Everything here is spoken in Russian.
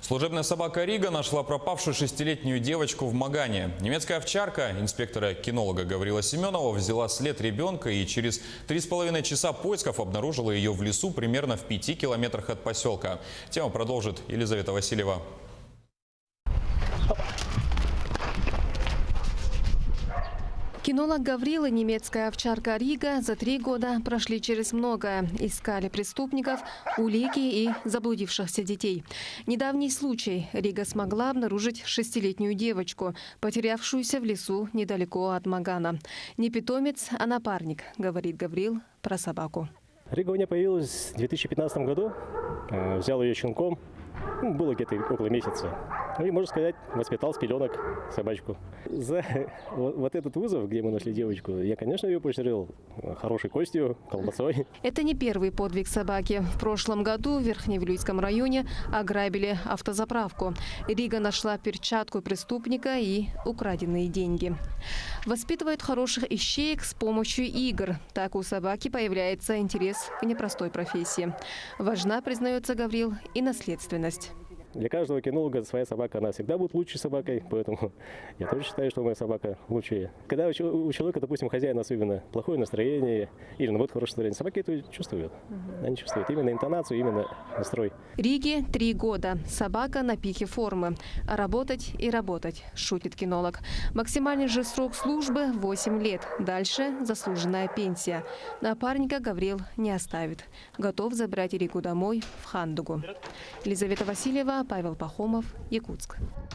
Служебная собака Рига нашла пропавшую 6-летнюю девочку в Магане. Немецкая овчарка инспектора-кинолога Гаврила Семенова взяла след ребенка и через 3,5 часа поисков обнаружила ее в лесу примерно в 5 километрах от поселка. Тему продолжит Елизавета Васильева. Кинолог Гаврил и немецкая овчарка Рига за 3 года прошли через многое. Искали преступников, улики и заблудившихся детей. Недавний случай. Рига смогла обнаружить 6-летнюю девочку, потерявшуюся в лесу недалеко от Магана. Не питомец, а напарник, говорит Гаврил про собаку. Рига у меня появилась в 2015 году. Взял ее щенком. Было где-то около месяца. И, можно сказать, воспитал с пеленок собачку. За вот этот вызов, где мы нашли девочку, я, конечно, ее поощрил хорошей костью, колбасой. Это не первый подвиг собаки. В прошлом году в Верхневилюйском районе ограбили автозаправку. Рига нашла перчатку преступника и украденные деньги. Воспитывают хороших ищеек с помощью игр. Так у собаки появляется интерес к непростой профессии. Важна, признается Гаврил, и наследственность. Для каждого кинолога своя собака, она всегда будет лучшей собакой, поэтому я тоже считаю, что моя собака лучшая. Когда у человека, допустим, хозяин особенно плохое настроение или наоборот хорошее настроение, собаки это чувствуют. Они чувствуют именно интонацию, именно настрой. Риге 3 года. Собака на пике формы. А работать и работать, шутит кинолог. Максимальный же срок службы 8 лет. Дальше заслуженная пенсия. Напарника Гаврил не оставит. Готов забрать Ригу домой в Хандугу. Елизавета Васильева, Павел Пахомов, Якутск.